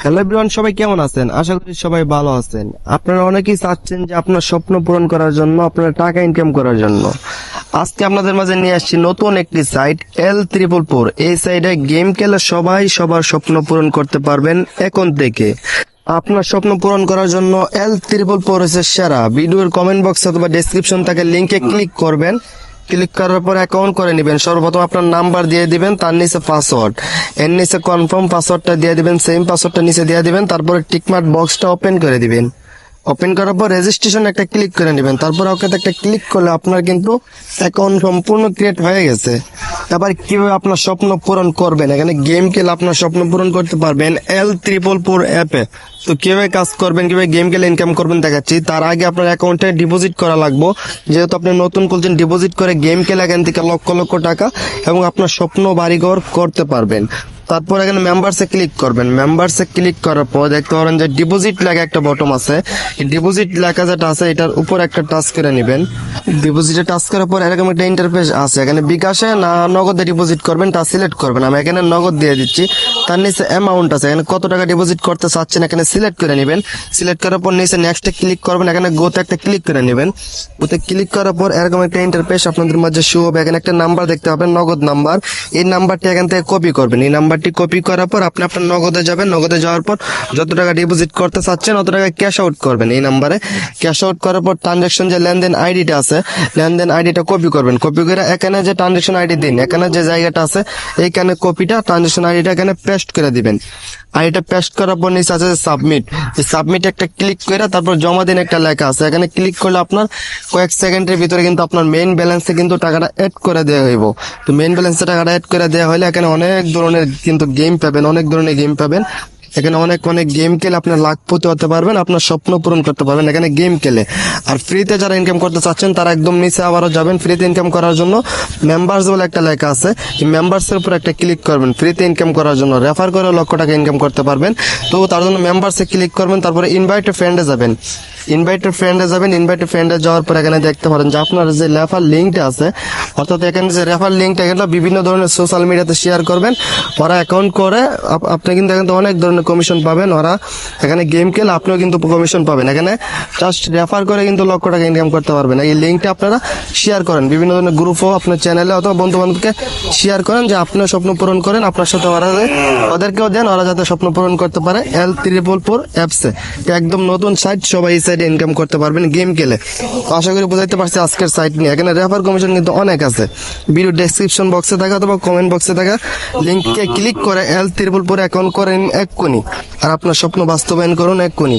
Hello everyone, সবাই কেমন আছেন? আশা করি সবাই ভালো আছেন। আপনারা অনেকেই চাচ্ছেন যে আপনার স্বপ্ন পূরণ করার জন্য, আপনার টাকা ইনকাম করার জন্য। আজকে আপনাদের মাঝে নিয়ে আসছি নতুন একটি সাইট L444। এই সাইটে গেম খেলে সবাই সবার স্বপ্ন পূরণ করতে পারবেন এখন থেকে। আপনার স্বপ্ন পূরণ করার জন্য L444 হচ্ছে সেরা। ভিডিওর কমেন্ট বক্স অথবা ডেসক্রিপশন থেকে লিংকে ক্লিক করবেন। ক্লিক করার পর অ্যাকাউন্ট করে নেবেন। সর্বপ্রথম আপনার নাম্বার দিয়ে দিবেন, তার নিচে পাসওয়ার্ড, এর নিচে কনফার্ম পাসওয়ার্ডটা দিয়ে দিবেন, সেম পাসওয়ার্ডটা নিচে দিয়ে দিবেন। তারপরে টিকমার্ক বক্সটা ওপেন করে দিবেন। ওপেন করার পর রেজিস্ট্রেশন একটা ক্লিক করে নেবেন। তারপর ওকেতে একটা ক্লিক করলে আপনার কিন্তু অ্যাকাউন্ট সম্পূর্ণ ক্রিয়েট হয়ে গেছে। এবার কিভাবে আপনার স্বপ্ন পূরণ করবেন, এখানে গেম খেলে আপনার স্বপ্ন পূরণ করতে পারবেন L444 অ্যাপে। তো কিভাবে কাজ করবেন, কিভাবে গেম খেলে ইনকাম করবেন দেখাচ্ছি। তার আগে আপনার অ্যাকাউন্টে ডিপোজিট করা লাগবে। যেহেতু আপনি নতুন খুলছেন, ডিপোজিট করে গেম খেলে এখান থেকে লক্ষ লক্ষ টাকা এবং আপনার স্বপ্ন বাড়িঘর করতে পারবেন। তারপর এখানে মেম্বারসে ক্লিক করবেন। মেম্বারসে ক্লিক করার পর দেখতে পারেন যে ডিপোজিট লেখা একটা বটম আছে। এই ডিপোজিট লেখা যেটা আছে এটার উপর একটা টাচ করে নেবেন। ডিপোজিটে টাচ করার পর এরকম একটা ইন্টারফেস আছে। এখানে বিকাশে না নগদে ডিপোজিট করবেন তা সিলেক্ট করবেন। আমি এখানে নগদ দিয়ে দিচ্ছি। তার নিচে অ্যামাউন্ট আছে, এখানে কত টাকা ডিপোজিট করতে চাচ্ছেন এখানে সিলেক্ট করে নেবেন। সিলেক্ট করার পর নিচে নেক্সটে ক্লিক করবেন। এখানে গোতে একটা ক্লিক করে নেবেন। গোতে ক্লিক করার পর এরকম একটা ইন্টারফেস আপনাদের মাঝে শো হবে। এখানে একটা নাম্বার দেখতে পাবেন, নগদ নাম্বার। এই নাম্বারটি এখান থেকে কপি করবেন। এই নাম্বারটি কপি করার পর আপনি আপনার নগদে যাবেন। নগদে যাওয়ার পর যত টাকা ডিপোজিট করতে চাচ্ছেন অত টাকা ক্যাশ আউট করবেন এই নাম্বারে। ক্যাশ আউট করার পর ট্রানজাকশন যে লেনদেন আইডিটা আছে, লেনদেন আইডিটা কপি করবেন। কপি করে এখানে যে ট্রানজাকশন আইডি দিন, এখানে যে জায়গাটা আছে এইখানে কপিটা ট্রানজাকশন আইডিটা এখানে পেস্ট করে দিবেন। আইডিটা পেস্ট করার পর নিচে আছে সাবমিট। এই সাবমিট একটা ক্লিক করে তারপর জমা দিন একটা লেখা আছে। এখানে ক্লিক করলে আপনার কয়েক সেকেন্ডের ভিতরে কিন্তু আপনার মেইন ব্যালেন্সে কিন্তু টাকাটা অ্যাড করে দেওয়া হইব। তো মেইন ব্যালেন্সে টাকাটা অ্যাড করে দেওয়া হলে এখানে অনেক ধরনের কিন্তু গেম পাবেন, অনেক ধরনের গেম পাবেন। এখানে অনেক অনেক গেম খেলে আপনার লাখপতি হতে পারবেন, আপনার স্বপ্ন পূরণ করতে পারবেন এখানে গেম খেলে। আর ফ্রিতে যারা ইনকাম করতে চাচ্ছেন তারা একদম নিচে আবারও যাবেন। ফ্রিতে ইনকাম করার জন্য মেম্বার্স বলে একটা লেখা আছে, এই মেম্বার্সের উপর একটা ক্লিক করবেন। ফ্রিতে ইনকাম করার জন্য রেফার করে লক্ষ টাকা ইনকাম করতে পারবেন। তো তার জন্য মেম্বার্সে ক্লিক করবেন। তারপরে ইনভাইট ফ্রেন্ডে যাবেন। ইনভাইটেড ফ্রেন্ডে যাওয়ার পর এখানে দেখতে পারেন যে আপনার যে রেফার লিঙ্কটা আছে, অর্থাৎ এখানে যে রেফার লিঙ্কটা এগুলো বিভিন্ন ধরনের সোশ্যাল মিডিয়াতে শেয়ার করবেন। ওরা অ্যাকাউন্ট করে আপনি কিন্তু এখানে অনেক ধরনের কমিশন পাবেন। ওরা এখানে গেম খেলে আপনিও কিন্তু কমিশন পাবেন। এখানে জাস্ট রেফার করে কিন্তু লক্ষ টাকা ইনকাম করতে পারবেন। এই লিঙ্কটা আপনারা শেয়ার করেন বিভিন্ন ধরনের গ্রুপও, আপনার চ্যানেলে অথবা বন্ধু বান্ধবকে শেয়ার করেন যে আপনার স্বপ্ন পূরণ করেন। আপনার সাথে ওদেরকেও দেন, ওরা যাতে স্বপ্ন পূরণ করতে পারে। L444 অ্যাপসে একদম নতুন সাইট, সবাই ইনকাম করতে পারবেন গেম খেলে। তো আশা করি বুঝাইতে পারছি আজকের সাইট নিয়ে। এখানে রেফার কমিশন কিন্তু অনেক আছে। ভিডিও ডেসক্রিপশন বক্সে থাকা অথবা কমেন্ট বক্সে থাকা লিঙ্কে ক্লিক করে L444 অ্যাকাউন্ট করেন এক্ষুনি, আর আপনার স্বপ্ন বাস্তবায়ন করুন এক্ষুনি।